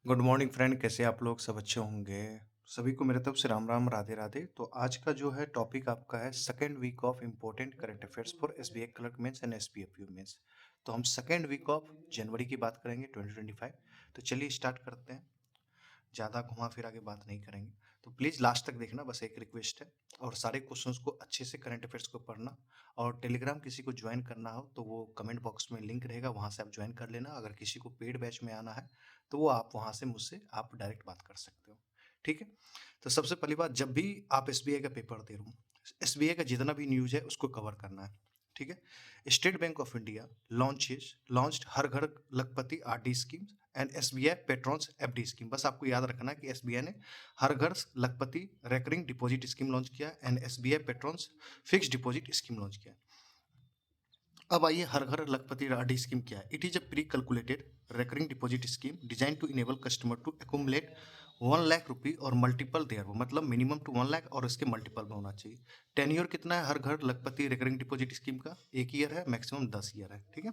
Good morning friend, कैसे आप लोग? सब अच्छे होंगे। सभी को मेरे तरफ से राम राम, राधे राधे। तो आज का जो है टॉपिक आपका है second week of important current affairs for SBI clerk mains and SPFU mains. तो हम सेकेंड वीक ऑफ जनवरी की बात करेंगे 2025। तो चलिए स्टार्ट करते हैं। ज़्यादा घुमा फिरा के बात नहीं करेंगे। तो प्लीज़ लास्ट तक देखना, बस एक रिक्वेस्ट है। और सारे क्वेश्चंस को अच्छे से करंट अफेयर्स को पढ़ना। और टेलीग्राम किसी को ज्वाइन करना हो तो वो कमेंट बॉक्स में लिंक रहेगा, वहाँ से आप ज्वाइन कर लेना। अगर किसी को पेड बैच में आना है तो वो आप वहाँ से मुझसे आप डायरेक्ट बात कर सकते हो। ठीक है। तो सबसे पहली बात, जब भी आप एसबीआई का पेपर दे रहे हो, एसबीआई का जितना भी न्यूज़ है उसको कवर करना है। ठीक है। State Bank of India launched Har Ghar Lakhpati RD scheme and SBI patrons FD scheme. बस आपको याद रखना है कि एसबीआई ने Har Ghar Lakhpati recurring deposit scheme launch किया and SBI patrons fix deposit scheme launch किया। अब आइए, हर घर लखपति आरडी स्कीम क्या है? It is a pre calculated recurring deposit scheme design to enable customer to accumulate 1 lakh rupee और मल्टीपल देयर, मतलब minimum to 1 lakh और इसके मल्टीपल में होना चाहिए। टेन्योर कितना है हर Ghar Lakhpati recurring deposit scheme का? 1 ईयर है, मैक्सिमम 10 ईयर है। ठीक है।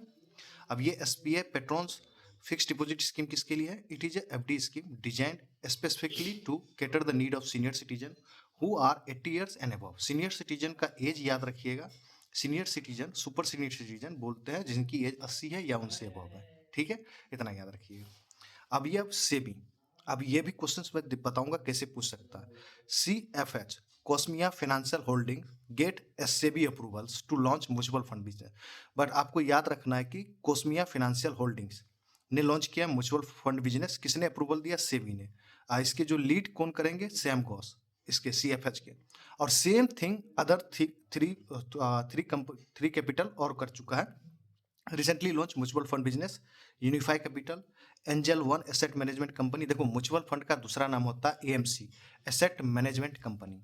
अब ये SBI patrons fix deposit scheme किसके लिए है? It is FD scheme designed specifically to cater the need of senior citizen who are 80 years and above. Senior citizen का एज याद रखिएगा। Senior citizen, super senior citizen बोलते हैं जिनकी as 80 है या उनसे अबव है। ठीक है, इतना याद रखिएगा। अब ये, अब सेबी, अब ये भी क्वेश्चन मैं बताऊंगा कैसे पूछ सकता है। C F H Cosmea financial holding get SEBI approvals to launch mutual fund business. But आपको याद रखना है कि कॉस्मिया फाइनेंशियल होल्डिंग्स ने लॉन्च किया म्यूचुअल फंड बिजनेस। किसने अप्रूवल दिया? सेबी ने। इसके जो लीड कौन करेंगे? सैम घोष, इसके सीएफएच के। और same thing other three capital और कर चुका है। Recently launch mutual fund business Unifi Capital, angel one asset management company. देखो, म्यूचुअल फंड का दूसरा नाम होता है एएमसी, एसेट मैनेजमेंट कंपनी।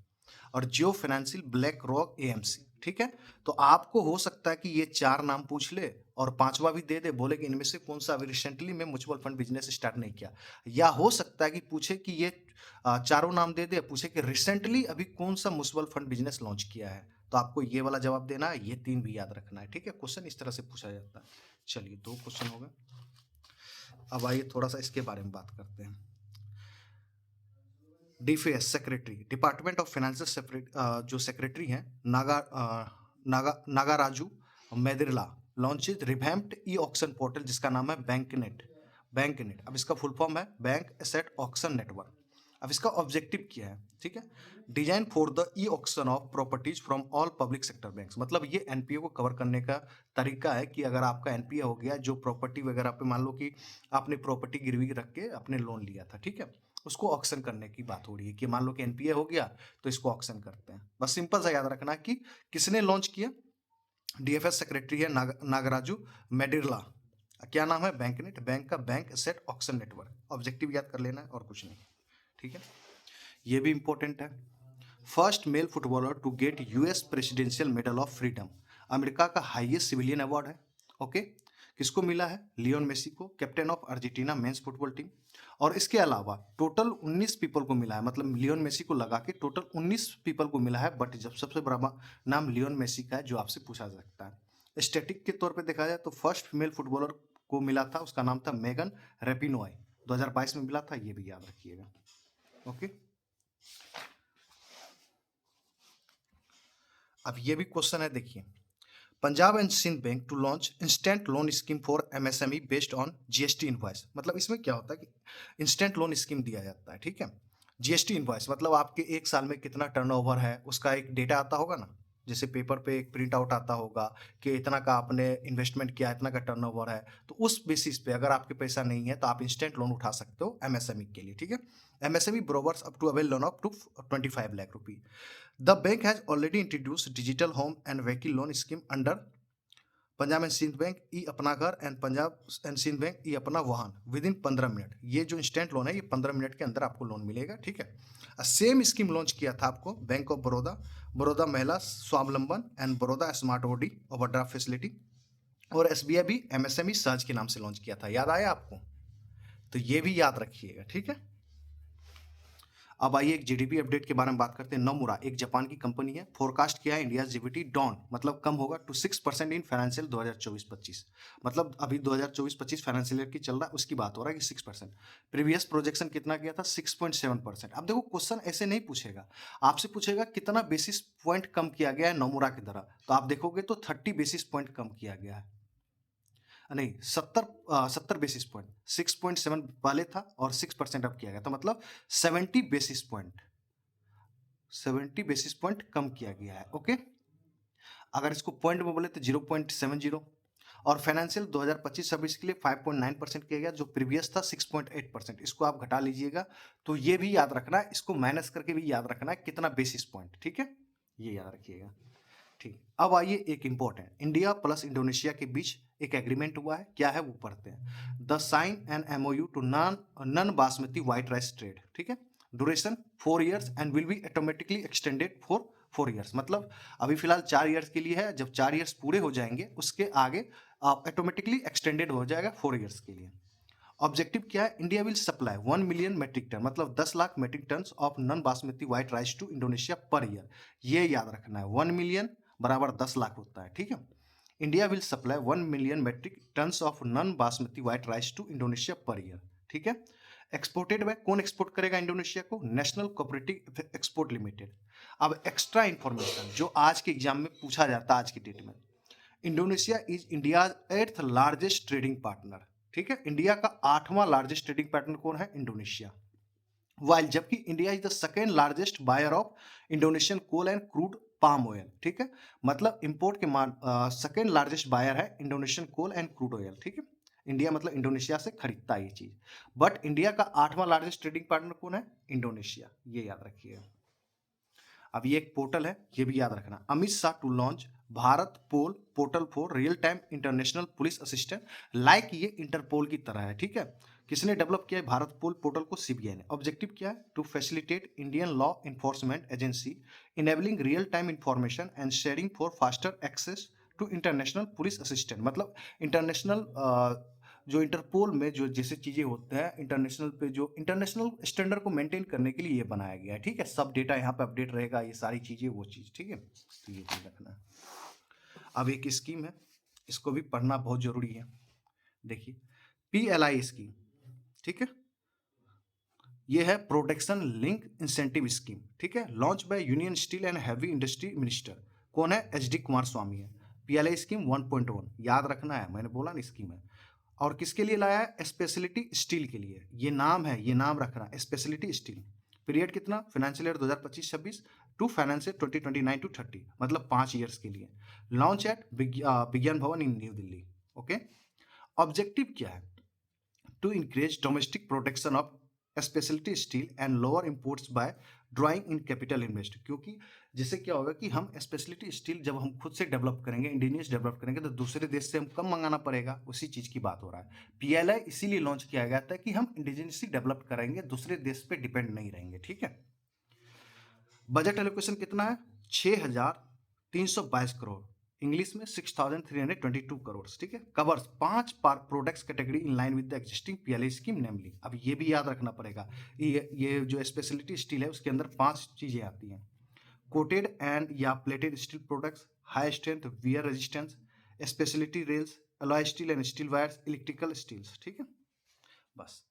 और जियो फाइनेंशियल, ब्लैक रॉक, एएमसी। ठीक है। तो आपको हो सकता है कि ये चार नाम पूछ ले और पांचवा भी दे दे, बोले कि इनमें से कौन सा अभी रिसेंटली में म्यूचुअल फंड बिजनेस स्टार्ट नहीं किया। या हो सकता है कि पूछे कि ये चारों नाम दे दे, पूछे कि रिसेंटली अभी कौन सा म्यूचुअल फंड बिजनेस लॉन्च किया है। तो आपको ये वाला जवाब देना है, ये तीन भी याद रखना है। ठीक है, क्वेश्चन इस तरह से पूछा जाता है। चलिए, दो क्वेश्चन हो गए। अब आइए थोड़ा सा इसके बारे में बात करते हैं। DFS secretary, department of financial, जो सेक्रेटरी हैं, Nagaraju Medirala launches revamped e auction portal जिसका नाम है बैंकनेट। अब इसका फुल फॉर्म है बैंक एसेट ऑक्शन नेटवर्क। अब इसका ऑब्जेक्टिव क्या है? ठीक है। Design for the e auction of properties from all public sector banks. मतलब ये एनपीए को कवर करने का तरीका है कि अगर आपका एनपीए हो गया, जो प्रॉपर्टी वगैरह पे मान लो कि आपने प्रॉपर्टी गिरवी रख के आपने लोन लिया था, ठीक है, उसको ऑक्शन करने की बात हो रही है कि मान लो कि एनपीए हो गया तो इसको ऑक्शन करते हैं। बस सिंपल सा याद रखना कि किसने लॉन्च किया? डीएफएस सेक्रेटरी है नागराजू मेडिरला। क्या नाम है? बैंकनेट, बैंक का bank asset auction network. Objective याद कर लेना है और कुछ नहीं। ठीक है। ये भी इंपॉर्टेंट है। First male footballer to get US presidential medal of freedom. America का हाईएस्ट सिविलियन अवार्ड है। ओके। किसको मिला है? लियोन मेसी को, captain of Argentina mens football team. और इसके अलावा टोटल 19 पीपल को मिला है, मतलब लियोन मेसी को लगा के टोटल 19 पीपल को मिला है। बट जब सबसे बड़ा नाम लियोन मेसी का है जो आपसे पूछा जा सकता है। स्टैटिक के तौर पे देखा जाए तो फर्स्ट फीमेल फुटबॉलर को मिला था, उसका नाम था मेगन रेपिनोय, 2022 में मिला था। ये भी याद रखिएगा। ओके। अब ये भी क्वेश्चन है, देखिए। Punjab and Sind bank to launch instant loan scheme for MSME based on GST invoice. मतलब इसमें क्या होता है कि इंस्टेंट लोन स्कीम दिया जाता है। ठीक है। जीएसटी इनवॉइस मतलब आपके एक साल में कितना टर्नओवर है उसका एक डेटा आता होगा ना। जैसे पेपर पे एक प्रिंट आउट आता होगा कि इतना का आपने इन्वेस्टमेंट किया, इतना का टर्नओवर है। तो उस बेसिस पे अगर आपके पैसा नहीं है तो आप इंस्टेंट लोन उठा सकते हो एमएसएमई के लिए। ठीक है। MSME borrowers up to avail loan up to 25 lakh rupee. The bank has already introduced digital home and vehicle loan scheme under Punjab and Sind bank e अपना घर and Punjab and Sind bank e अपना वाहन विद इन 15 मिनट। ये जो instant loan है ये 15 minute के अंदर आपको लोन मिलेगा। ठीक है। सेम स्कीम लॉन्च किया था आपको bank of Baroda, Baroda Mahila Swavalamban and Baroda smart OD overdraft facility. और एसबीआई भी एमएसएमई सर्च के नाम से लॉन्च किया था। याद आया आपको? तो ये भी याद रखिएगा। ठीक है। अब आइए एक जीडीपी अपडेट के बारे में बात करते हैं। नोमुरा एक जापान की कंपनी है, फोरकास्ट किया है इंडिया जीडीपी डाउन मतलब कम होगा टू 6% इन फाइनेंशियल 2024-25। मतलब अभी 2024-25 फाइनेंशियल ईयर की चल रहा है, उसकी बात हो रहा है कि 6%। प्रीवियस प्रोजेक्शन कितना किया था? 6.7%। अब देखो क्वेश्चन ऐसे नहीं पूछेगा, आपसे पूछेगा कितना बेसिस पॉइंट कम किया गया है नोमुरा की तरह, तो आप देखोगे तो 30 बेसिस पॉइंट कम किया गया है। नहीं, 70 बेसिस पॉइंट। 6.7 पहले था और 6% अब किया गया, तो मतलब 70 बेसिस पॉइंट, 70 बेसिस पॉइंट कम किया गया है। ओके, अगर इसको पॉइंट में बोले तो 0.70। और फाइनेंशियल 2025-26 के लिए 5.9% किया गया, जो प्रीवियस था 6.8%। इसको आप घटा लीजिएगा, तो ये भी याद रखना है, इसको माइनस करके भी याद रखना है कितना बेसिस पॉइंट। ठीक है, ये याद रखिएगा। ठीक, अब आइए एक इंपॉर्टेंट, इंडिया प्लस इंडोनेशिया के बीच एक एग्रीमेंट हुआ है, क्या है वो पढ़ते हैं। The sign an MOU to non basmati white rice trade. ठीक है, duration 4 years and will be automatically extended for 4 years। मतलब अभी फिलहाल 4 years के लिए है, जब 4 years पूरे हो जाएंगे उसके आगे ऑटोमेटिकली एक्सटेंडेड हो जाएगा 4 years के लिए। ऑब्जेक्टिव क्या है? India will supply 1 million metric ton, मतलब 10 lakh metric ton of non basmati white rice to Indonesia per year. ये याद रखना है, 1 million बराबर 10 लाख होता है। ठीक है, India will supply 1 million metric ton of non basmati white rice to Indonesia per year. ठीक है, एक्सपोर्टेड बाय, कौन एक्सपोर्ट करेगा इंडोनेशिया को? National cooperative export limited. अब एक्स्ट्रा इंफॉर्मेशन जो आज के एग्जाम में पूछा जाता है आज की डेट में, Indonesia is India 8th largest trading partner. ठीक है, इंडिया का 8वां लार्जेस्ट ट्रेडिंग पार्टनर कौन है? इंडोनेशिया। वाइल जबकि India is the second largest buyer of Indonesian coal and crude palm oil. ठीक है, मतलब इंपोर्ट के सेकेंड लार्जेस्ट बायर है Indonesian coal and crude oil. ठीक है, इंडिया मतलब इंडोनेशिया से खरीदता है ये चीज, बट इंडिया का 8वां लार्जेस्ट ट्रेडिंग पार्टनर कौन है? इंडोनेशिया, ये याद रखिएगा। अब ये एक पोर्टल है, ये भी याद रखना, Amit Shah to launch Bharatpol portal for real time international police assistant, like ये इंटरपोल की तरह है। ठीक है, किसने डेवलप किया है भारत पोल पोर्टल को? सीबीआई ने। ऑब्जेक्टिव क्या है? To facilitate Indian law enforcement agency enabling real time information and sharing for faster access to international police assistant. मतलब इंटरनेशनल जो इंटरपोल में जो जैसे चीजें होते हैं इंटरनेशनल पे, जो इंटरनेशनल स्टैंडर्ड को मेंटेन करने के लिए ये बनाया गया है। ठीक है, सब डेटा यहाँ पे अपडेट रहेगा, ये सारी चीजें वो चीज। ठीक है, तो ये चीज रखना है। अब एक स्कीम है, इसको भी पढ़ना बहुत जरूरी है। देखिए, PLI स्कीम। ठीक है, ये है प्रोटेक्शन लिंक इंसेंटिव स्कीम। ठीक है, launch by union steel and heavy industry minister, कौन है? HD कुमार स्वामी है। PLI स्कीम 1.1 याद रखना है, मैंने बोला ना स्कीम है। और किसके लिए लाया है? स्पेशलिटी स्टील के लिए। ये नाम है, ये नाम रखना, स्पेशलिटी स्टील। पीरियड कितना? फाइनेंशियल ईयर 2025-26 टू फाइनेंशियल 2029-30, मतलब 5 years के लिए। Launch at Vigyan Bhawan in New Delhi. Okay, objective क्या है? To increase domestic protection of specialty steel and lower imports by drawing in capital invest. क्योंकि जिससे क्या होगा कि हम स्पेशलिटी स्टील जब हम खुद से डेवलप करेंगे, इंडिजिनियस डेवलप करेंगे, तो दूसरे देश से हम कम मंगाना पड़ेगा, उसी चीज की बात हो रहा है। PLI इसीलिए लॉन्च किया गया था कि हम इंडिजिनियसली डेवलप करेंगे, दूसरे देश पे डिपेंड नहीं रहेंगे। ठीक है, बजट एलोकेशन कितना है? 6,322 करोड़, इंग्लिश में 6,322 करोड़। ठीक है, covers 5 products category in line with the existing PLI scheme namely. अब ये भी याद रखना पड़ेगा, ये जो स्पेशलिटी स्टील है उसके अंदर 5 चीजें आती हैं। कोटेड एंड या plated steel products, high strength wear resistance, specialty rails, alloy steel and steel wires, electrical steels. ठीक है, बस।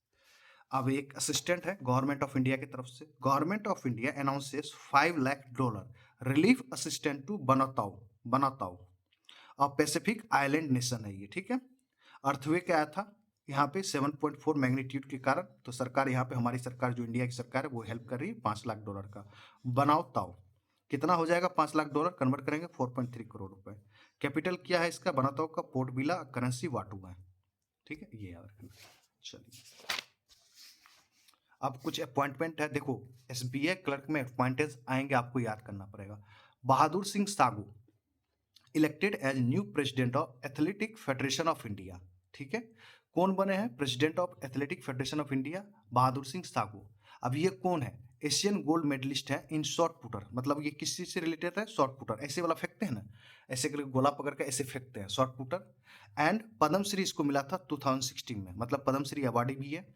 अब एक असिस्टेंट है गवर्नमेंट ऑफ इंडिया की तरफ से, government of India announces $5 lakh relief assistant to Vanuatu. Vanuatu और पैसिफिक आइलैंड नेशन है ये। ठीक है, अर्थक्वेक आया था यहाँ पे 7.4 मैग्नीट्यूड के कारण, तो सरकार यहाँ पे, हमारी सरकार जो इंडिया की सरकार है वो हेल्प कर रही है $5 लाख का। बनाओ ताओ कितना हो जाएगा? $5 लाख कन्वर्ट करेंगे 4.3 करोड़ रुपए। कैपिटल क्या है इसका? बनाताओ का पोर्ट बिला, करेंसी वाटू है। ठीक है, ये याद रखना। चलिए, अब कुछ अपॉइंटमेंट है, देखो SBI क्लर्क में अपॉइंटेज आएंगे, आपको याद करना पड़ेगा। Bahadur Singh Sagoo elected as new president of athletic federation of India. ठीक है, कौन बने हैं president of athletic federation of India? Bahadur Singh Sagoo. अब ये कौन है? एशियन गोल्ड मेडलिस्ट है इन शॉर्ट पुटर, मतलब ये किस चीज से रिलेटेड है? शॉर्ट पुटर, ऐसे वाला फेंकते हैं ना, ऐसे करके गोला पकड़ के ऐसे फेंकते हैं, शॉर्ट पुटर। एंड पद्मश्री इसको मिला था 2016 में, मतलब पद्मश्री अवार्डी भी है।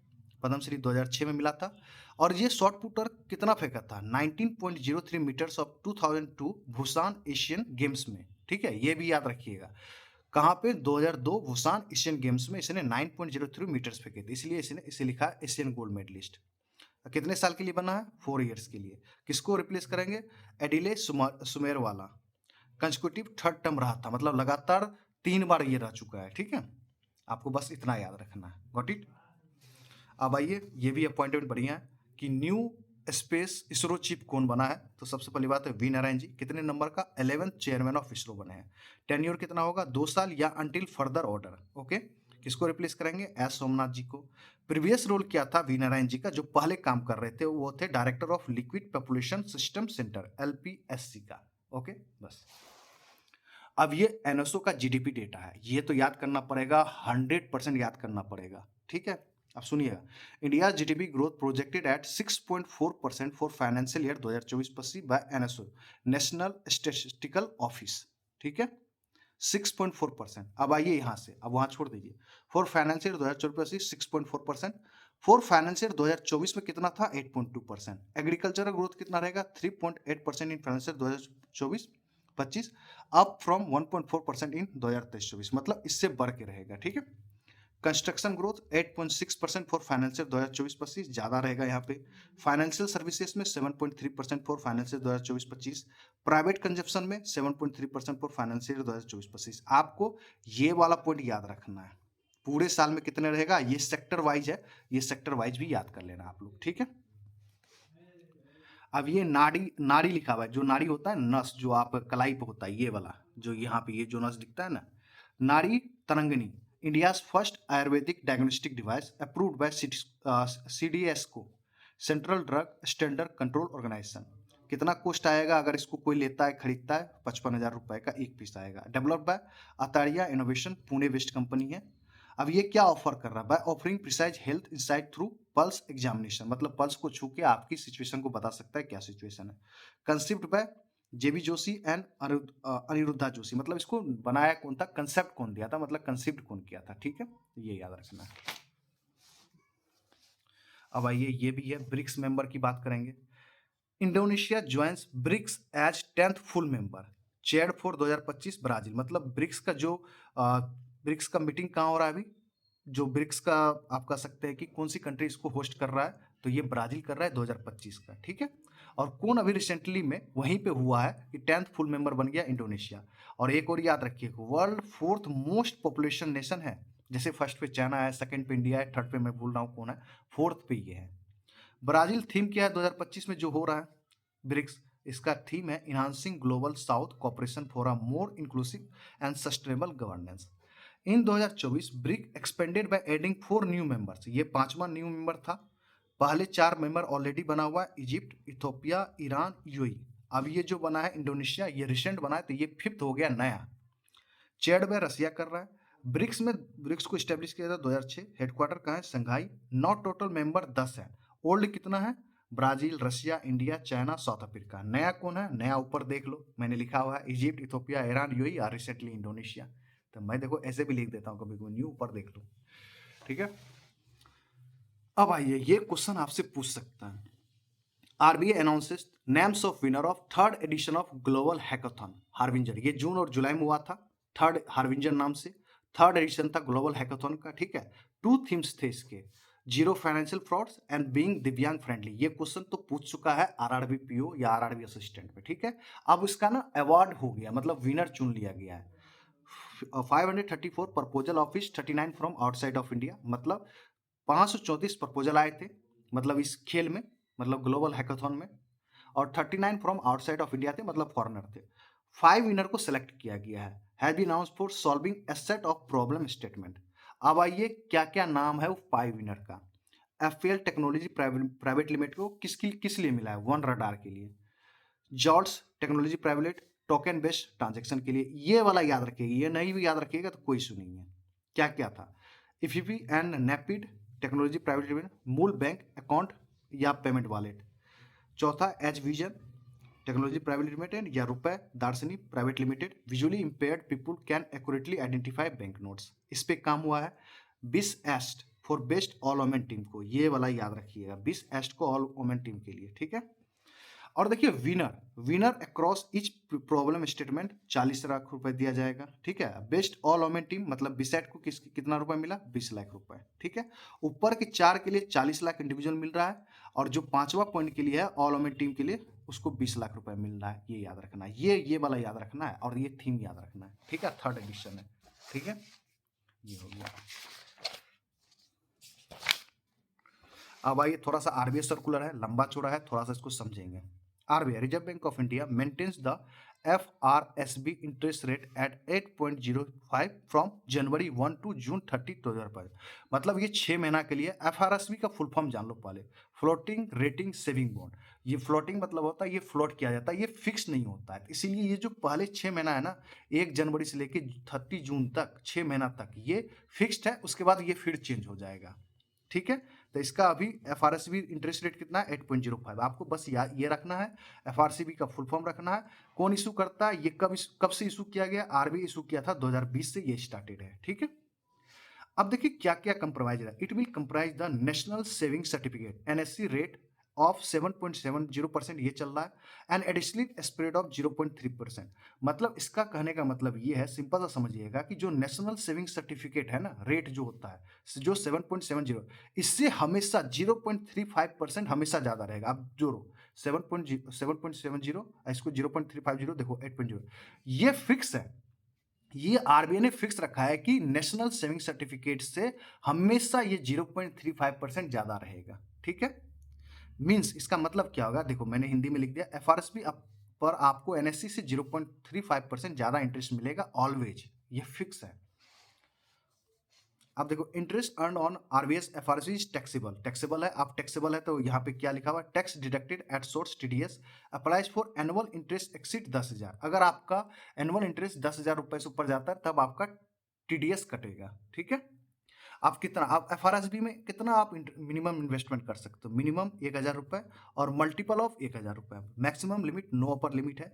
पद्मश्री 2006 में मिला था। और ये शॉट पुटर कितना फेंका था? 19.03 meters of 2002 Busan Asian games में। ठीक है, ये भी याद रखिएगा। कहाँ पे? 2002 बुसान एशियन गेम्स में इसने 9.03 मीटर्स फेंके थे, इसलिए इसने इसे लिखा एशियन गोल्ड मेडलिस्ट। कितने साल के लिए बना है? 4 इयर्स के लिए। किसको रिप्लेस करेंगे? एडिले सुमेरवाला। कंसेक्यूटिव थर्ड टर्म रहा था, मतलब लगातार 3 बार ये रह चुका है। ठीक है, आपको बस इतना याद रखना है। Got it? अब आइए, ये भी अपॉइंटमेंट बढ़िया है कि न्यू स्पेस इसरो चीफ कौन बना है। तो सबसे पहली बात है वी नारायण जी, कितने नंबर का? 11th चेयरमैन ऑफ इसरो बने हैं। टेन्योर कितना होगा? 2 साल या अंटिल फर्दर ऑर्डर। ओके, किसको रिप्लेस करेंगे? एस सोमनाथ जी को। प्रीवियस रोल क्या था वी नारायण जी का? जो पहले काम कर रहे थे वो थे director of liquid population system centre, LPSC का। ओके, बस। अब ये एनएसओ का जीडीपी डेटा है, ये तो याद करना पड़ेगा, 100% याद करना पड़ेगा। ठीक है, अब सुनिएगा। India GDP growth projected at 6.4% for financial year 2024-25 by NSO, national statistical office. ठीक है, 6.4%। अब आइए यहाँ से, अब वहाँ छोड़ दीजिए। For financial year 2024-25 6.4%। For financial 2024 में कितना था? 8.2%। एग्रीकल्चरल ग्रोथ कितना रहेगा? 3.8% इन फाइनेंशियल 2024-25, अप फ्रॉम 1.4% इन 2023-24, मतलब इससे बढ़ के रहेगा। ठीक है, कंस्ट्रक्शन ग्रोथ 8.6% फॉर फाइनेंशियल 2024-25, ज्यादा रहेगा यहाँ पे। फाइनेंशियल सर्विसेज में 7.3% फॉर फाइनेंशियल 2024-25। प्राइवेट कंजप्शन में 7.3% फॉर फाइनेंशियल 2024-25। आपको ये वाला पॉइंट याद रखना है। पूरे साल में कितने रहेगा? ये सेक्टर वाइज है, ये सेक्टर वाइज भी याद कर लेना आप लोग। ठीक है, अब ये नाड़ी, नाड़ी लिखा हुआ है, जो नाड़ी होता है नस, जो आप कलाई पे होता है, ये वाला जो यहाँ पे ये जो नस दिखता है ना, Nadi Tarangini, India's first ayurvedic diagnostic device approved by CDSCO, central drug standard control organisation. कितना कॉस्ट आएगा अगर इसको कोई लेता है, खरीदता है? 55,000 रुपए का एक पीस आएगा। Developed by Atreya innovation, Pune based company है। अब ये क्या ऑफर कर रहा है? By offering precise health insight through pulse examination, मतलब पल्स को छू के आपकी सिचुएशन को बता सकता है क्या सिचुएशन है। Concept by JB Joshi and Aniruddha Joshi, मतलब इसको बनाया कौन था? कंसेप्ट कौन दिया था, मतलब कंसेप्ट कौन किया था। ठीक है, ये याद रखना है। अब आइए, ये भी है, ब्रिक्स मेंबर की बात करेंगे। Indonesia joins BRICS as 10th full member, chaired for 2025 Brazil, मतलब ब्रिक्स का जो ब्रिक्स का मीटिंग कहाँ हो रहा है अभी? जो ब्रिक्स का आप कह सकते हैं कि कौन सी कंट्री इसको होस्ट कर रहा है, तो ये ब्राजील कर रहा है 2025 का। ठीक है, और कौन अभी रिसेंटली में वहीं पे हुआ है कि 10th फुल मेंबर बन गया? इंडोनेशिया। और एक और याद रखिए, world 4th most population nation है। जैसे फर्स्ट पे चाइना है, सेकंड पे इंडिया है, थर्ड पे मैं भूल रहा हूँ कौन है, फोर्थ पे ये है। ब्राजील थीम क्या है 2025 में जो हो रहा है ब्रिक्स? इसका थीम है enhancing global south cooperation for a more inclusive and sustainable governance. In 2024 brick expanded by adding 4 new members, ये 5वां न्यू मेंबर था। पहले 4 मेंबर ऑलरेडी बना हुआ है, इजिप्ट, इथोपिया, ईरान, यूएई। अब ये जो बना है इंडोनेशिया, ये रिसेंट बना है, तो ये 5th हो गया नया। चेयर्ड बाय रसिया कर रहा है। ब्रिक्स में, ब्रिक्स को स्टेब्लिश किया था 2006। हेडक्वार्टर कहाँ है? संघाई। नौ टोटल मेंबर 10 है। ओल्ड कितना है? Brazil, Russia, India, China, south Africa. नया कौन है? नया ऊपर देख लो, मैंने लिखा हुआ है इजिप्ट, इथोपिया, ईरान, यूएई और रिसेंटली इंडोनेशिया। तो मैं देखो ऐसे भी लिख देता हूँ कभी कभी, न्यू ऊपर देख लो। ठीक है, अब आइए, ये क्वेश्चन आपसे पूछ सकता है। RBI announces names of winner of third edition of global hackathon Harbinger, ये जून और जुलाई में हुआ था। थर्ड हार्विंजर नाम से थर्ड एडिशन था ग्लोबल हैकाथन का। ठीक है, 2 थीम्स थे इसके, zero financial frauds and being दिव्यांग फ्रेंडली। ये क्वेश्चन तो पूछ चुका है आरआरबी पीओ या आरआरबी असिस्टेंट पे। ठीक है, अब इसका ना अवार्ड हो गया, मतलब विनर चुन लिया गया है। 534 proposal office, 39 from outside of India, मतलब 534 प्रपोजल आए थे, मतलब इस खेल में, मतलब ग्लोबल हैकाथन में। और 39 फ्रॉम आउटसाइड ऑफ इंडिया थे, मतलब फॉरेनर थे। 5 विनर को सिलेक्ट किया गया है। Has been announced for solving a set of problem statement. अब आइए, क्या क्या नाम है वो 5 विनर का। एफएल टेक्नोलॉजी प्राइवेट लिमिटेड को किस लिए मिला है? वन रडार के लिए। Zords technology private token based transaction के लिए। ये वाला याद रखिएगा, ये नहीं भी याद रखिएगा तो कोई इशू नहीं है। क्या क्या था? इफीपी एंड नैपिड टेक्नोलॉजी प्राइवेट लिमिटेड, मूल बैंक अकाउंट या पेमेंट वॉलेट। चौथा H vision technology private limited या रुपए Darshini private limited, visually impaired people can accurately identify bank notes, इस पे काम हुआ है। बिस एस्ट for best all women team को, ये वाला याद रखिएगा, बेस्ट एस्ट को ऑल वोमेन टीम के लिए, ठीक है। और देखिए winner, winner across each problem statement 40 lakh रुपए दिया जाएगा, ठीक है। बेस्ट ऑल वोमेन टीम मतलब बिसेट को कितना रुपए मिला, 20 लाख रुपए, ठीक है। ऊपर के 4 के लिए 40 लाख इंडिविजुअल मिल रहा है, और जो 5वां पॉइंट के लिए है ऑल वोमेन टीम के लिए उसको 20 लाख रुपए मिल रहा है, ये याद रखना है, ये वाला याद रखना है, और ये थीम याद रखना है, ठीक है। थर्ड एडिशन है, ठीक है, ये हो गया। अब आइए थोड़ा सा आरबीआई सर्कुलर है, लंबा चौड़ा है, थोड़ा सा इसको समझेंगे। RBI reserve bank of India maintains the FRSB interest rate at 8.05 from January 1 to June 30, 2005। मतलब ये 6 महीना के लिए। FRSB का फुल फॉर्म जान लो पहले, फ्लोटिंग रेटिंग सेविंग बॉन्ड। ये फ्लोटिंग मतलब होता है ये फ्लोट किया जाता है, ये फिक्स नहीं होता है, इसीलिए ये जो पहले 6 महीना है ना, 1 जनवरी से लेकर 30 जून तक 6 महीना तक ये फिक्स्ड है, उसके बाद ये फिर चेंज हो जाएगा, ठीक है। तो इसका अभी FRSB इंटरेस्ट रेट कितना है, 8.05। आपको बस ये रखना है, FRCB का फुल फॉर्म रखना है, कौन इशू करता है, ये कब से इशू किया गया, आरबीआई इशू किया था 2020 से ये स्टार्टेड है, ठीक है। अब देखिए क्या क्या कंप्रोमाइज है। It will comprise the national saving certificate NSC rate of 7.70% ये चल रहा है, एंड एडिशनल स्प्रेड ऑफ 0.3%। मतलब इसका कहने का मतलब ये है, सिंपल सा समझिएगा कि जो नेशनल सेविंग सर्टिफिकेट है ना, रेट जो होता है जो 7.70, इससे हमेशा 0.35% हमेशा ज्यादा रहेगा। आप जोड़ो 7.70, इसको 0.350, देखो 8.0, ये फिक्स है। ये आरबीआई ने फिक्स रखा है कि नेशनल सेविंग सर्टिफिकेट से हमेशा ये 0.35% ज्यादा रहेगा, ठीक है। मींस इसका मतलब क्या होगा, देखो मैंने हिंदी में लिख दिया, एफआरएसबी पर आपको एनएससी से 0.35% ज्यादा इंटरेस्ट मिलेगा ऑलवेज, ये फिक्स है। अब देखो interest earn on RBS FRSB is taxable, taxable है। आप टैक्सेबल है तो यहाँ पे क्या लिखा हुआ है, tax deducted at source TDS applies for annual interest exceed 10,000। अगर आपका एनुअल इंटरेस्ट 10,000 रुपए से ऊपर जाता है तब आपका TDS कटेगा, ठीक है। आप कितना, आप एफआरएसबी में कितना आप मिनिमम इन्वेस्टमेंट कर सकते हो, मिनिमम 1,000 रुपए और मल्टीपल ऑफ 1,000 रुपए, maximum limit no upper limit है।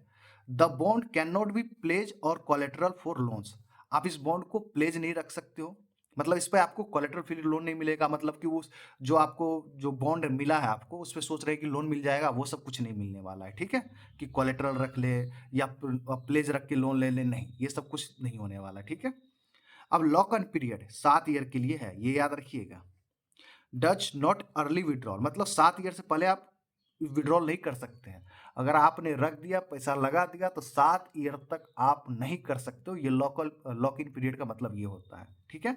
The bond can not be pledge or collateral for loans. आप इस बॉन्ड को प्लेज नहीं रख सकते हो, मतलब इस पे आपको कोलेटरल फ्री लोन नहीं मिलेगा, मतलब कि उस जो आपको जो बॉन्ड मिला है आपको उस पे सोच रहे हैं कि लोन मिल जाएगा, वो सब कुछ नहीं मिलने वाला है, ठीक है। कि कोलेटरल रख ले या प्लेज रख के लोन ले ले, नहीं, ये सब कुछ नहीं होने वाला, ठीक है। अब लॉक इन पीरियड 7 ईयर के लिए है, ये याद रखिएगा। डच नॉट अर्ली विड्रॉल, मतलब 7 ईयर से पहले आप विड्रॉल नहीं कर सकते हैं। अगर आपने रख दिया, पैसा लगा दिया, तो 7 ईयर तक आप नहीं कर सकते हो, ये लॉक इन पीरियड का मतलब ये होता है, ठीक है।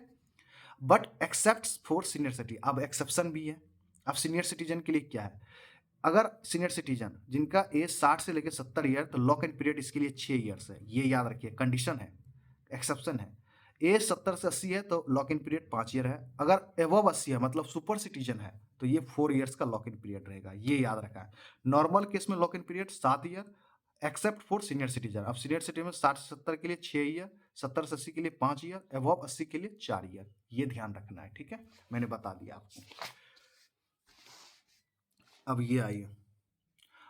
But except for senior citizen, अब एक्सेप्शन भी है। अब सीनियर सिटीजन के लिए क्या है, अगर सीनियर सिटीजन जिनका एज 60 से लेकर 70 ईयर, तो लॉक इन पीरियड इसके लिए 6 ईयर्स है, ये याद रखिए, कंडीशन है, एक्सेप्शन है। एज 70 से 80 है तो लॉक इन पीरियड 5 ईयर है। अगर एवव 80 है मतलब सुपर सिटीजन है तो ये 4 ईयर्स का लॉक इन पीरियड रहेगा, ये याद रखा है। नॉर्मल केस में lock in period 7 year, except for senior citizen. अब सीनियर सिटीजन में 60 से 70 के लिए 6 ईयर, 70 से 80 के लिए 5 ईयर, एवव 80 के लिए 4 ईयर, ये ध्यान रखना है, ठीक है। मैंने बता दिया आपको। अब ये आइए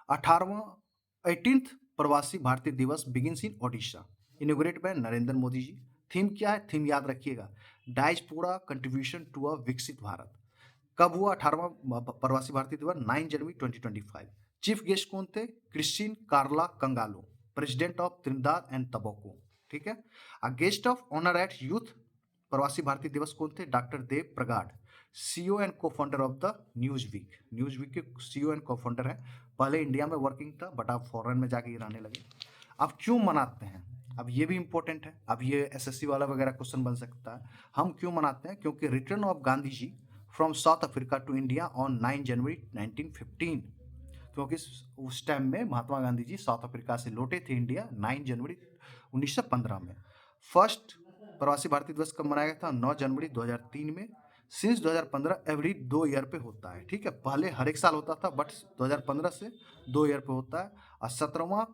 18वां 18th Pravasi Bharatiya Divas begins in Odisha, inaugurate by Narendra Modi ji. Theme क्या है, थीम याद रखिएगा, डायस्पोरा कंट्रीब्यूशन टू अ विकसित भारत। कब हुआ 18वां प्रवासी भारतीय दिवस, 9 जनवरी 2025। चीफ गेस्ट कौन थे, Christine Carla Kangaloo, president of Trinidad and Tobago, ठीक है। Guest of honour at youth Pravasi Bharatiya Divas कौन थे, doctor Dev Pragad, CEO and co founder of the Newsweek, Newsweek के CEO एंड को फाउंडर है। पहले इंडिया में वर्किंग था बट अब फॉरेन में जाके रहने लगे। अब क्यों मनाते हैं, अब ये भी इंपॉर्टेंट है, अब ये SSC वाला वगैरह क्वेश्चन बन सकता है। हम क्यों मनाते हैं, क्योंकि return of Gandhi ji from South Africa to India on 9 January 1915, क्योंकि उस टाइम में महात्मा गांधी जी साउथ अफ्रीका से लौटे थे इंडिया 9 जनवरी 1915 में। फर्स्ट प्रवासी भारतीय दिवस कब मनाया गया था, 9 जनवरी 2003 में। सिंस 2015 एवरी 2 ईयर पे होता है, ठीक है। पहले हर एक साल होता था बट 2015 से 2 ईयर पे होता है। और 17वां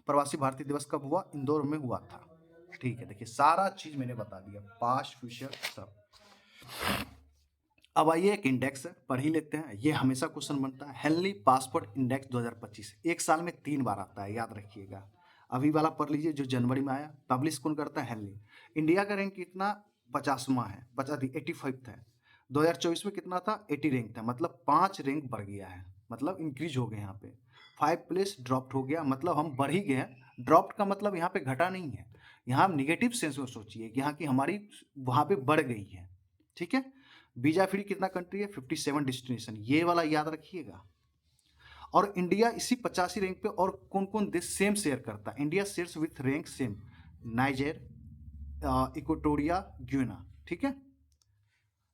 प्रवासी भारतीय दिवस कब हुआ, इंदौर में हुआ था, ठीक है। देखिए सारा चीज मैंने बता दिया, पास्ट फ्यूचर सब। अब आइए एक इंडेक्स है, पढ़ ही लेते हैं, ये हमेशा क्वेश्चन बनता है, हेनली पासपोर्ट इंडेक्स 2025, एक साल में 3 बार आता है, याद रखिएगा। अभी वाला पढ़ लीजिए जो जनवरी में आया, पब्लिश कौन करता है, हेनली। इंडिया का रैंक कितना, 50वां है, 85 है। 2024 में कितना था, 80 रैंक था, मतलब 5 रैंक बढ़ गया है, मतलब इंक्रीज हो गए यहाँ पे। 5 प्लेस ड्रॉप्ड हो गया, मतलब हम बढ़ ही गए हैं। ड्रॉप्ड का मतलब यहाँ पे घटा नहीं है, यहाँ आप निगेटिव सेंस में सोचिए कि यहाँ की हमारी वहाँ पे बढ़ गई है, ठीक है। वीजा फ्री कितना कंट्री है, 57 डेस्टिनेशन, ये वाला याद रखिएगा। और इंडिया इसी 85 रैंक पे और कौन कौन देश सेम शेयर करता है, India shares with rank same, Niger, Equatorial, Guinea, ठीक है।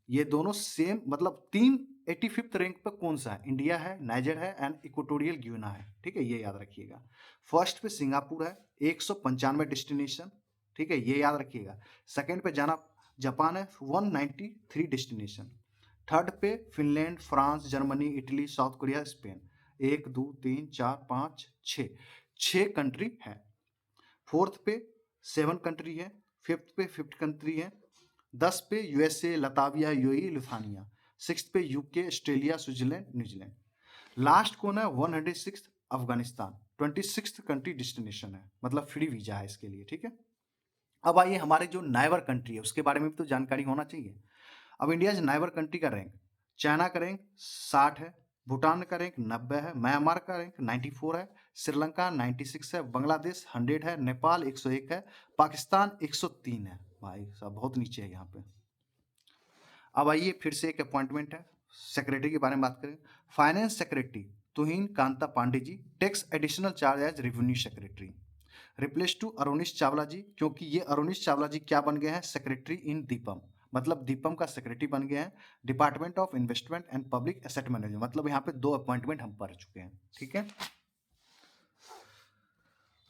ये दोनों सेम, मतलब तीन 85th रैंक पर कौन सा है, इंडिया है, नाइजर है एंड इक्वेटोरियल ग्यूना है, ठीक है, ये याद रखिएगा। फर्स्ट पे सिंगापुर है, 195 डेस्टिनेशन, ठीक है, ये याद रखिएगा। सेकंड पे जापान है, 193 डेस्टिनेशन। थर्ड पे Finland, France, Germany, Italy, south Korea, Spain, 1 2 3 4 5 6, 6 country है। फोर्थ पे 7 कंट्री है, फिफ्थ पे 5 कंट्री है, 10 पे यूएसए, लताविया, यूएई, लिथुआनिया, 6 पे UK, Australia, Switzerland, New Zealand. Last कौन है, 106 अफगानिस्तान, 26 कंट्री डेस्टिनेशन है, मतलब फ्री वीजा है इसके लिए, ठीक है। अब आइए हमारे जो नाइबर कंट्री है उसके बारे में भी तो जानकारी होना चाहिए। अब इंडिया नाइबर कंट्री का रैंक, चाइना का रैंक 60 है, भूटान का रैंक 90 है, म्यांमार का रैंक 94 है, श्रीलंका 96 है, बांग्लादेश 100 है, नेपाल 101 है, पाकिस्तान 103 है। भाई साहब बहुत नीचे है यहाँ पे। अब आइए फिर से एक अपॉइंटमेंट है, सेक्रेटरी के बारे में बात करें। Finance secretary Tuhin Kanta Pandey ji takes additional charge as revenue secretary, replace to Arunish Chawla ji, क्योंकि ये अरुणीश चावला जी क्या बन गए हैं, सेक्रेटरी इन दीपम, मतलब दीपम का सेक्रेटरी बन गए हैं। Department of investment and public asset management, मतलब यहाँ पे 2 अपॉइंटमेंट हम पढ़ चुके हैं, ठीक है।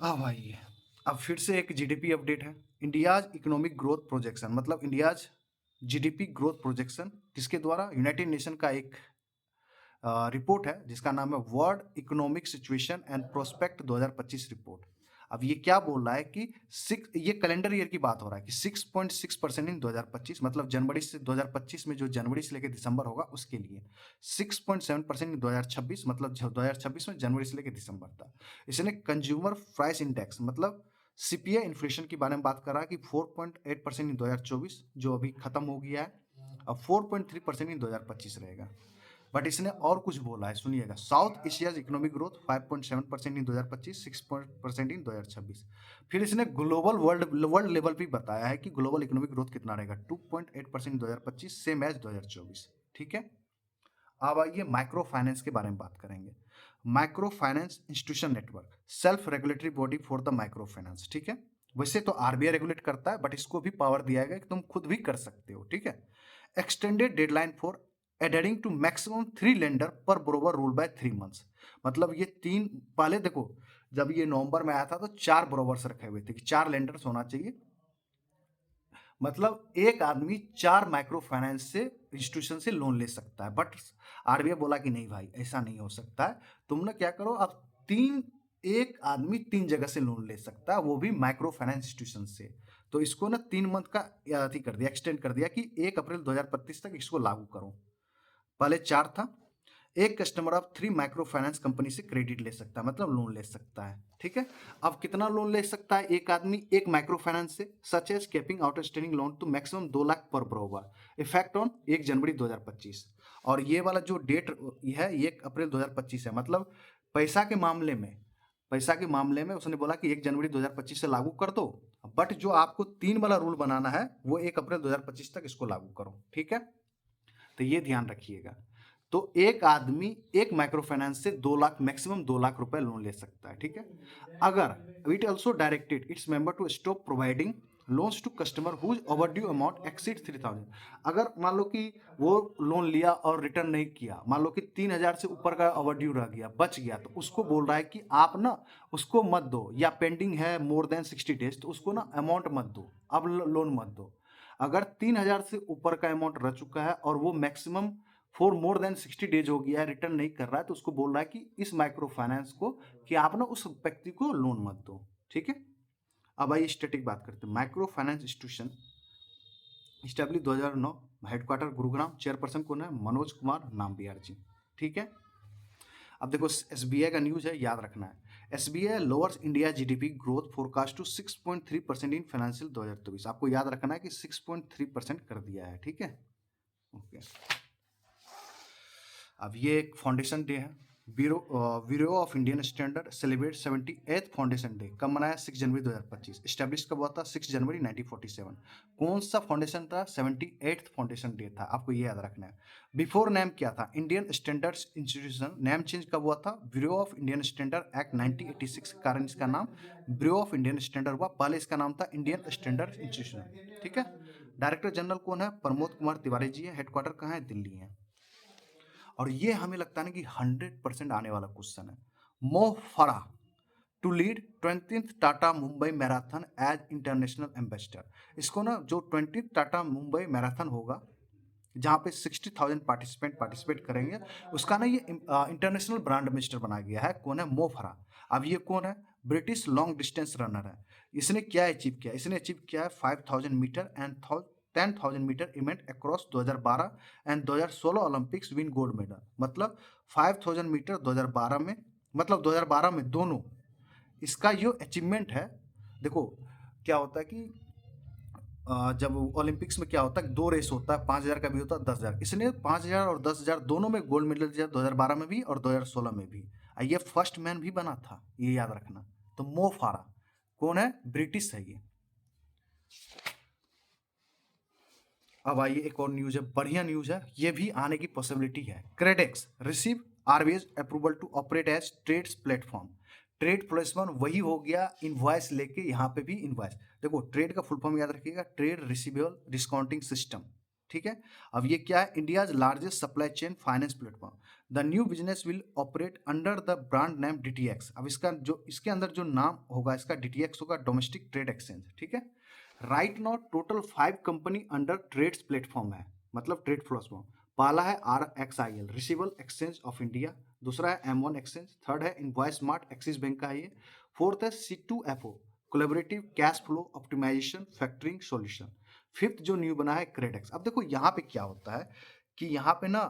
अब आइए, अब फिर से एक जीडीपी अपडेट है, इंडियाज इकोनॉमिक ग्रोथ प्रोजेक्शन, मतलब इंडियाज जीडीपी ग्रोथ प्रोजेक्शन, किसके द्वारा, यूनाइटेड नेशन का एक रिपोर्ट है जिसका नाम है world economic situation and prospect 2025 report. अब ये क्या बोल रहा है कि ये कैलेंडर ईयर की बात हो रहा है कि 6.6% इन 2025, मतलब जनवरी से 2025 में जो जनवरी से लेकर दिसंबर होगा उसके लिए, 6.7% इन 2026, मतलब 2026 में जनवरी से लेकर दिसंबर था। इसने कंज्यूमर प्राइस इंडेक्स, मतलब सीपीआई इन्फ्लेशन के बारे में बात कर रहा है कि 4.8% इन 2024 जो अभी खत्म हो गया है, अब 4.3% इन 2025 रहेगा। बट इसने और कुछ बोला है, सुनिएगा, साउथ एशियाज इकोनॉमिक ग्रोथ 5.7% इन 2025, 6% इन 2026। फिर इसने ग्लोबल वर्ल्ड लेवल भी बताया है कि ग्लोबल इकोनॉमिक ग्रोथ कितना रहेगा, 2.8% इन 2025, सेम एज 2024, ठीक है। अब आइए माइक्रो फाइनेंस के बारे में बात करेंगे। Micro finance institution network, self regulatory body for the micro finance, ठीक है। वैसे तो आरबीआई रेगुलेट करता है, बट इसको भी पावर दिया गया कि तुम खुद भी कर सकते हो, ठीक है। Extended deadline for adhering to maximum 3 lender per borrower rule by 3 months, मतलब ये 3, पहले देखो जब ये नवंबर में आया था तो 4 बोरोवर्स रखे हुए थे कि 4 लेंडर्स होना चाहिए, मतलब एक आदमी 4 माइक्रो फाइनेंस से इंस्टीट्यूशन से लोन ले सकता है। बट आरबीआई बोला कि नहीं भाई ऐसा नहीं हो सकता है, तुम ना क्या करो, अब एक आदमी 3 जगह से लोन ले सकता है, वो भी माइक्रो फाइनेंस इंस्टीट्यूशन से। तो इसको ना 3 मंथ का अथी कर दिया, एक्सटेंड कर दिया कि 1 अप्रैल 2025 तक इसको लागू करो। पहले 4 था, एक customer of 3 micro finance company से क्रेडिट ले सकता है, मतलब लोन ले सकता है, ठीक है। अब कितना लोन ले सकता है एक आदमी एक माइक्रो फाइनेंस से, such as capping outstanding loan to maximum 2 lakh per borrower, effect on 1 जनवरी 2025। और ये वाला जो डेट है 1 अप्रैल 2025 है, मतलब पैसा के मामले में, उसने बोला कि 1 जनवरी 2025 से लागू कर दो, बट जो आपको 3 वाला रूल बनाना है वो 1 अप्रैल 2025 तक इसको लागू करो, ठीक है। तो ये ध्यान रखिएगा। तो एक आदमी एक माइक्रो फाइनेंस से 2 लाख, मैक्सिमम 2 लाख रुपए लोन ले सकता है, ठीक है। अगर it also directed its member to stop providing loans to customer whose overdue amount exceed 3000, अगर मान लो कि वो लोन लिया और रिटर्न नहीं किया, मान लो कि 3000 से ऊपर का ओवरड्यू रह गया, बच गया, तो उसको बोल रहा है कि आप ना उसको मत दो, या पेंडिंग है मोर देन 60 डेज तो उसको ना अमाउंट मत दो, अब लोन मत दो। अगर 3000 से ऊपर का अमाउंट रह चुका है और वो maximum for more than 60 days हो गया है, रिटर्न नहीं कर रहा है, तो उसको बोल रहा है कि इस माइक्रो फाइनेंस को कि आप ना उस व्यक्ति को लोन मत दो, ठीक है। अब आइए स्टैटिक बात करते हैं। Micro finance institution establish 2009, headquarter Gurugram, chairperson कौन है, मनोज कुमार नाम्बियार जी, ठीक है। अब देखो एसबीआई का न्यूज है, याद रखना है। SBI lowers India GDP growth forecast to 6.3% in financial 2024, आपको याद रखना है कि 6.3% कर दिया है, ठीक है। ओके। अब ये एक फाउंडेशन डे है। Bureau of Indian standard celebrate 78th foundation day कब मनाया? 6 जनवरी 2025। स्टैब्लिश कब हुआ था? 6 जनवरी 1947। कौन सा फाउंडेशन था? 78th फाउंडेशन डे था, आपको ये याद रखना है। बिफोर नेम क्या था? Indian standards institution. Name change कब हुआ था? Bureau of Indian standard act 1986 के कारण इसका नाम ब्यूरो ऑफ इंडियन स्टैंडर्ड हुआ। पहले इसका नाम था इंडियन स्टैंडर्ड इंस्टीट्यूशन। ठीक है। डायरेक्टर जनरल कौन है? प्रमोद कुमार तिवारी जी है। हेडक्वार्टर कहाँ है? दिल्ली है। और ये हमें लगता है ना कि 100% आने वाला क्वेश्चन है। Mo Farah to lead 20th Tata Mumbai marathon as international ambassador. इसको ना जो 20th टाटा मुंबई मैराथन होगा जहाँ पे 60,000 पार्टिसिपेट करेंगे, उसका ना ये इंटरनेशनल ब्रांड एम्बेसडर बनाया गया है। कौन है? मो फरा। अब ये कौन है? ब्रिटिश लॉन्ग डिस्टेंस रनर है। इसने क्या अचीव किया? इसने अचीव किया है 5,000 metre and 10,000 metre event across 2012 and 2016 Olympics win gold medal. मतलब 5,000 मीटर 2012 में, मतलब 2012 में दोनों, इसका जो अचीवमेंट है। देखो क्या होता है कि जब ओलंपिक्स में क्या होता है, दो रेस होता है, 5,000 का भी होता है, 10,000। इसने 5,000 और 10,000 दोनों में गोल्ड मेडल दिया, 2012 में भी और 2016 में भी। ये फर्स्ट मैन भी बना था, ये याद रखना। तो मो फारा कौन है? ब्रिटिश है ये। अब आइए एक और न्यूज है, बढ़िया न्यूज है, ये भी आने की पॉसिबिलिटी है। Credex receive RBI approval to operate as TReDS platform. Trade placement वही हो गया, इनवॉइस लेके यहाँ पे भी इनवॉइस। देखो ट्रेड का फुल फॉर्म याद रखिएगा, ट्रेड रिसीवेबल डिस्काउंटिंग सिस्टम। ठीक है। अब ये क्या है? India's largest supply chain finance platform. The new business will operate under the brand name DTX. अब इसका जो इसके अंदर जो नाम होगा इसका डीटीएक्स होगा, डोमेस्टिक ट्रेड एक्सचेंज। ठीक है। Right now total 5 company under TReDS platform है, मतलब ट्रेड प्लेटफॉर्म। पहला है RXIL receivable exchange of India, दूसरा है M1 एक्सचेंज, थर्ड है इनवॉइस स्मार्ट एक्सिस बैंक का है ये, फोर्थ है C2FO collaborative cash flow optimisation factoring solution, fifth जो न्यू बना है क्रेडेक्स। अब देखो यहाँ पे क्या होता है कि यहाँ पे ना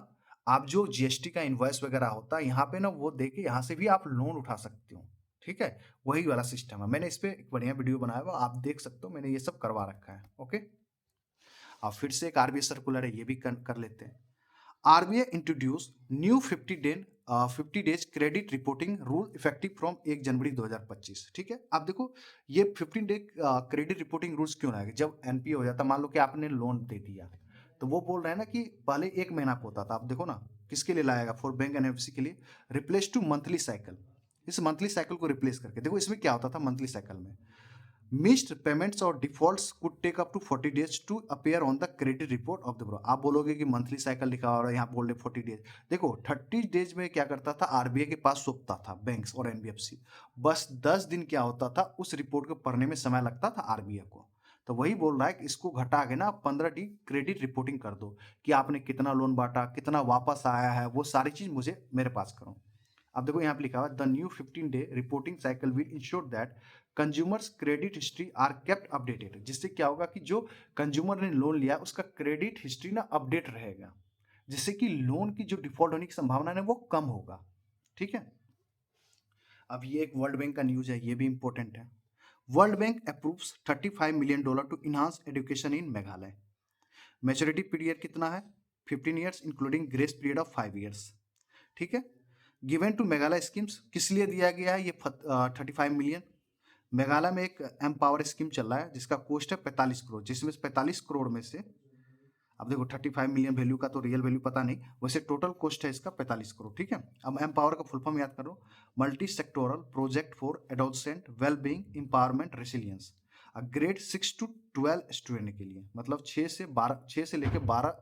आप जो GST का इनवॉइस वगैरह होता है यहाँ पे ना वो देके यहाँ से भी आप लोन उठा सकते हो। ठीक है। वही वाला सिस्टम है, मैंने इस पे एक बढ़िया वीडियो बनाया हुआ, आप देख सकते हो, मैंने ये सब करवा रखा है। ओके। अब फिर से एक आरबीआई सर्कुलर है, ये भी कर लेते हैं। RBI introduce new 50 days credit reporting rule effective from 1 जनवरी 2025। ठीक है। अब देखो ये 15 डे क्रेडिट रिपोर्टिंग रूल्स क्यों लाएंगे? जब एनपीए हो जाता, मान लो कि आपने लोन दे दिया, तो वो बोल रहे हैं ना कि पहले 1 महीना का होता था, आप देखो ना किसके लिए लाएगा? फॉर बैंक एनएफसी के लिए। रिप्लेस टू मंथली साइकिल, इस मंथली साइकिल को रिप्लेस करके। देखो इसमें क्या होता था मंथली साइकिल में, मिस्ड पेमेंट्स और defaults could take up to 40 days to appear on the credit report of the borrower. आप बोलोगे कि मंथली साइकिल लिखा हो रहा है, यहाँ बोल रहे 40 डेज। देखो 30 डेज में क्या करता था, आरबीआई के पास सोचता था बैंक्स और एनबीएफसी, बस 10 दिन क्या होता था, उस रिपोर्ट को पढ़ने में समय लगता था आरबीआई को। तो वही बोल रहा है कि इसको घटा के ना 15 डी क्रेडिट रिपोर्टिंग कर दो, कि आपने कितना लोन बांटा, कितना वापस आया है, वो सारी चीज मुझे मेरे पास करो। अब देखो यहाँ पे लिखा हुआ है, the new 15 day reporting cycle will ensure that consumers credit history are kept updated. जिससे क्या होगा कि जो कंज्यूमर ने लोन लिया उसका क्रेडिट हिस्ट्री ना अपडेट रहेगा, जिससे कि लोन की जो डिफॉल्ट होने की संभावना है वो कम होगा। ठीक है। अब ये एक वर्ल्ड बैंक का न्यूज है, ये भी इंपॉर्टेंट है। World Bank approves $35 million to enhance education in Meghalaya. Maturity period कितना है? 15 years including grace period of 5 years. ठीक है। गिवन टू मेघालय स्कीम्स, किस लिए दिया गया है ये 35 मिलियन? मेघालय में एक एम पावर स्कीम चल रहा है जिसका कॉस्ट है 45 करोड़, जिसमें 45 करोड़ में से, अब देखो 35 मिलियन वैल्यू का तो रियल वैल्यू पता नहीं, वैसे टोटल कॉस्ट है इसका 45 करोड़। ठीक है। अब एम पावर का फुल फॉर्म याद करो, multi sectoral project for adolescent wellbeing empowerment resilience, grade 6 to 12 student के लिए, मतलब 6 से लेकर 12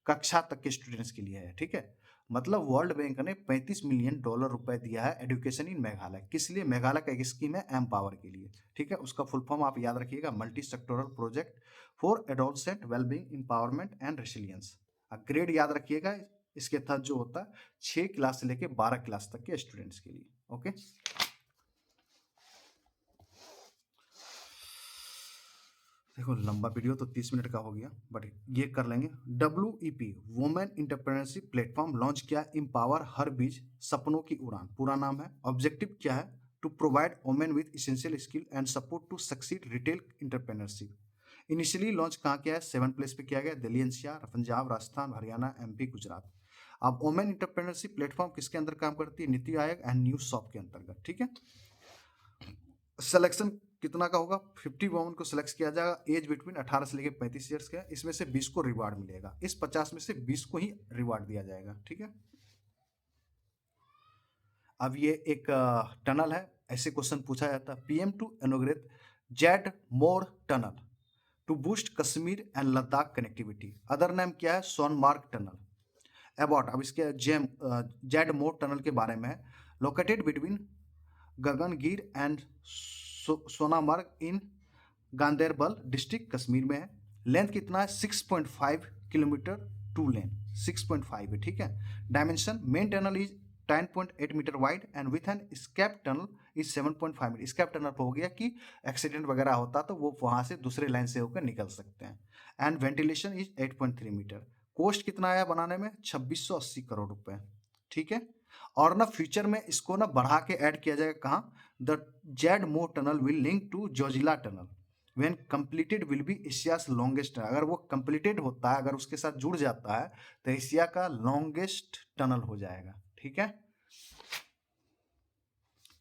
कक्षा तक के स्टूडेंट्स के लिए है। ठीक है। मतलब वर्ल्ड बैंक ने $35 मिलियन रुपए दिया है एजुकेशन इन मेघालय। किस लिए? मेघालय का एक स्कीम है एम पावर के लिए। ठीक है। उसका फुल फॉर्म आप याद रखिएगा, multi sectoral project for adolescent wellbeing empowerment and resilience. Grade याद रखिएगा, इसके तहत जो होता है 6 क्लास से लेकर 12 क्लास तक के स्टूडेंट्स के लिए। ओके। देखो लंबा वीडियो तो 30 मिनट का हो गया, बट ये कर लेंगे। WEP women entrepreneurship platform launch किया, एम्पावर हर बीज सपनों की उड़ान, पूरा नाम है। ऑब्जेक्टिव क्या है? To provide women with essential skill and support to succeed retail entrepreneurship. Initially launch कहाँ किया है? 7 प्लेस पे किया गया, दिल्ली एनसीआर, पंजाब, राजस्थान, हरियाणा, एमपी, गुजरात। अब वोमेन एंटरप्रेन्योरशिप प्लेटफॉर्म किसके अंदर काम करती है? NITI Aayog and news shop के अंतर्गत। ठीक है, सिलेक्शन कितना का होगा? 50 वुमेन को सिलेक्ट किया जाएगा, एज बिटवीन 18 से लेकर 35 ईयर्स का। इसमें से 20 को रिवार्ड मिलेगा, इस 50 में से 20 को ही रिवार्ड दिया जाएगा। ठीक है, अब ये एक टनल है, ऐसे क्वेश्चन पूछा जाता है। PM to inaugurate Z Morh tunnel to boost Kashmir and Ladakh connectivity. Other name क्या है? सोनमार्ग टनल। अबाउट, अब इसके जेड मोर टनल के बारे में है। Located between Gagangir and Sonamarg in Ganderbal district Kashmir में है। लेंथ कितना है? 6.5 किलोमीटर, 2 लेन 6.5 है। ठीक है, dimension, main tunnel is 10.8 metre wide and with an escape tunnel is 7.5 metre. Escape tunnel पर हो गया कि एक्सीडेंट वगैरह होता तो वो वहां से दूसरे लाइन से होकर निकल सकते हैं। And ventilation is 8.3 metre. Cost कितना आया बनाने में? 2680 करोड़ रुपए। ठीक है, और ना फ्यूचर में इसको ना बढ़ा के ऐड किया जाएगा। कहाँ? The Z Morh tunnel will link to Zojila tunnel when completed will be Asia's longest tunnel. अगर वो कंप्लीटेड होता है, अगर उसके साथ जुड़ जाता है तो एशिया का लॉन्गेस्ट टनल हो जाएगा। ठीक है,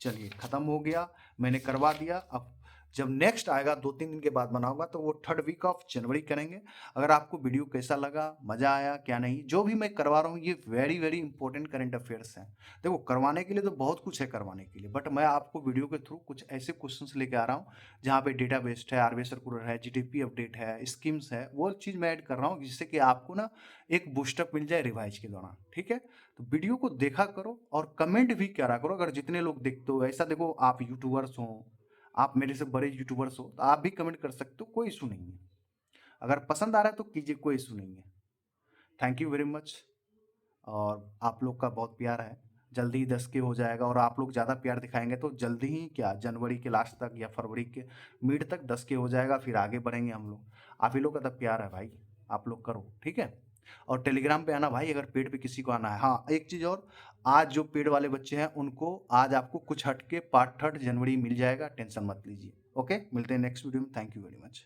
चलिए खत्म हो गया, मैंने करवा दिया। अब जब नेक्स्ट आएगा 2-3 दिन के बाद बनाऊंगा तो वो 3rd वीक ऑफ जनवरी करेंगे। अगर आपको वीडियो कैसा लगा, मजा आया क्या नहीं, जो भी मैं करवा रहा हूँ ये very very important current affairs हैं। देखो करवाने के लिए तो बहुत कुछ है करवाने के लिए, बट मैं आपको वीडियो के थ्रू कुछ ऐसे क्वेश्चंस लेके आ रहा हूँ जहाँ पे डेटा बेस्ड है, आरबीआई सर्कुलर है, जीडीपी अपडेट है, स्कीम्स है, वो चीज़ मैं ऐड कर रहा हूँ जिससे कि आपको ना एक बूस्टअप मिल जाए रिवाइज के दौरान। ठीक है, तो वीडियो को देखा करो और कमेंट भी करा करो। अगर जितने लोग देखते हो, ऐसा देखो आप यूट्यूबर्स हो, आप मेरे से बड़े यूट्यूबर्स हो, तो आप भी कमेंट कर सकते हो, कोई इशू नहीं है। अगर पसंद आ रहा है तो कीजिए, कोई इशू नहीं है। थैंक यू वेरी मच, और आप लोग का बहुत प्यार है। जल्दी ही 10K हो जाएगा, और आप लोग ज़्यादा प्यार दिखाएंगे तो जल्दी ही क्या जनवरी के लास्ट तक या फरवरी के मिड तक 10K हो जाएगा, फिर आगे बढ़ेंगे हम लोग। आप ही लोग का तो प्यार है भाई, आप लोग करो। ठीक है, और टेलीग्राम पे आना भाई, अगर पेड पे किसी को आना है। हाँ एक चीज़ और, आज जो पेड वाले बच्चे हैं उनको आज आपको कुछ हट के पार्ट 3rd जनवरी मिल जाएगा, टेंशन मत लीजिए। ओके, मिलते हैं नेक्स्ट वीडियो में। Thank you very much.